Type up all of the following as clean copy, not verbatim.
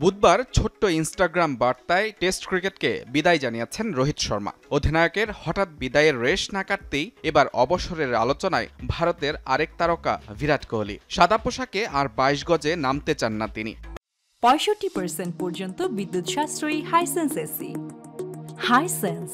বুধবার ছোট্ট ইনস্টাগ্রাম বার্তায় টেস্ট ক্রিকেটকে বিদায় জানিয়েছেন রোহিত শর্মা। অধিনায়কের হঠাৎ বিদায়ের রেশ না কাটতেই এবার অবসরের আলোচনায় ভারতের আরেক তারকা বিরাট কোহলি। সাদা পোশাকে আর ২২ গজে নামতে চান না তিনি। ৬৫% পর্যন্ত বিদ্যুৎ সাশ্রয়ী হাইসেন্স এসি। হাইসেন্স।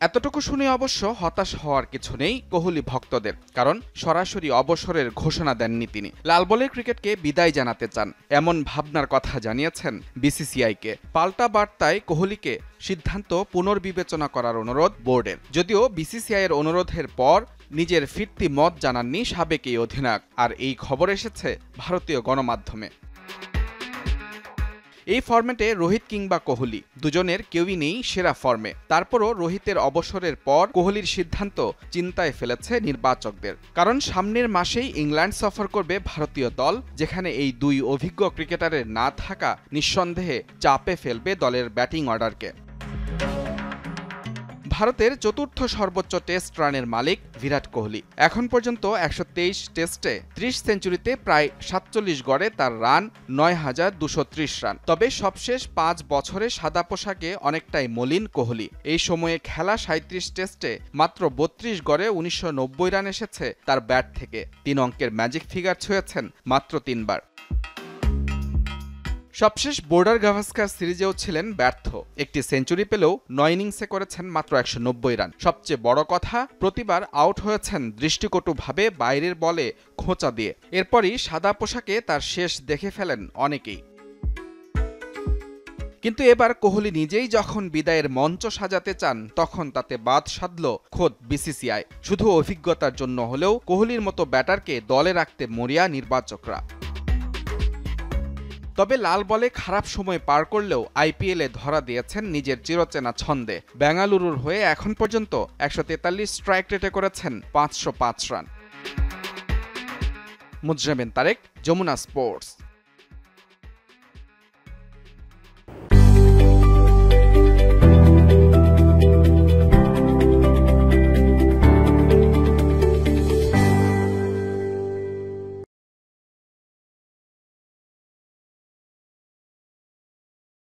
এতটুকু শুনে অবশ্য হতাশ হওয়ার কিছু নেই কোহলি ভক্তদের, কারণ সরাসরি অবসরের ঘোষণা দেননি তিনি। লাল বলের ক্রিকেটকে বিদায় জানাতে চান এমন ভাবনার কথা জানিয়েছেন বিসিসিআইকে। পাল্টা বার্তায় কোহলিকে সিদ্ধান্ত পুনর্বিবেচনা করার অনুরোধ বোর্ডের। যদিও বিসিসিআইয়ের অনুরোধের পর নিজের ফিরতি মত জানাননি সাবেক এই অধিনায়ক। আর এই খবর এসেছে ভারতীয় গণমাধ্যমে। এই ফরম্যাটে রোহিত কিংবা কোহলি দুজনের কেউই নেই সেরা ফর্মে। তারপরও রোহিতের অবসরের পর কোহলির সিদ্ধান্ত চিন্তায় ফেলেছে নির্বাচকদের, কারণ সামনের মাসেই ইংল্যান্ড সফর করবে ভারতীয় দল, যেখানে এই দুই অভিজ্ঞ ক্রিকেটারের না থাকা নিঃসন্দেহে চাপে ফেলবে দলের ব্যাটিং অর্ডারকে। ভারতের চতুর্থ সর্বোচ্চ টেস্ট রানের মালিক বিরাট কোহলি। এখন পর্যন্ত ১২৩ টেস্টে ৩০ সেঞ্চুরিতে প্রায় ৪৭ গড়ে তার রান ৯,২৩০ রান। তবে সবশেষ ৫ বছরে সাদা পোশাকে অনেকটাই মলিন কোহলি। এই সময়ে খেলা ৩৭ টেস্টে মাত্র ৩২ গড়ে ১৯৯০ রান এসেছে তার ব্যাট থেকে। ৩ অঙ্কের ম্যাজিক ফিগার ছুঁয়েছেন মাত্র ৩ বার। সবশেষ বর্ডার গাভাস্কার সিরিজেও ছিলেন ব্যর্থ। একটি সেঞ্চুরি পেলেও ৯ ইনিংসে করেছেন মাত্র ১৯০ রান। সবচেয়ে বড় কথা, প্রতিবার আউট হয়েছেন দৃষ্টিকটুভাবে বাইরের বলে খোঁচা দিয়ে। এরপরই সাদা পোশাকে তার শেষ দেখে ফেলেন অনেকেই। কিন্তু এবার কোহলি নিজেই যখন বিদায়ের মঞ্চ সাজাতে চান, তখন তাতে বাদ সাধল খোদ বিসিসিআই। শুধু অভিজ্ঞতার জন্য হলেও কোহলির মতো ব্যাটারকে দলে রাখতে মরিয়া নির্বাচকরা। তবে লাল বলে খারাপ সময় পার করলেও আইপিএলে ধরা দিয়েছেন নিজের চিরচেনা ছন্দে। বেঙ্গালুরুর হয়ে এখন পর্যন্ত ১৪৩ স্ট্রাইক রেটে করেছেন ৫০৫ রান। মুজরাবিন তারেক, যমুনা স্পোর্টস।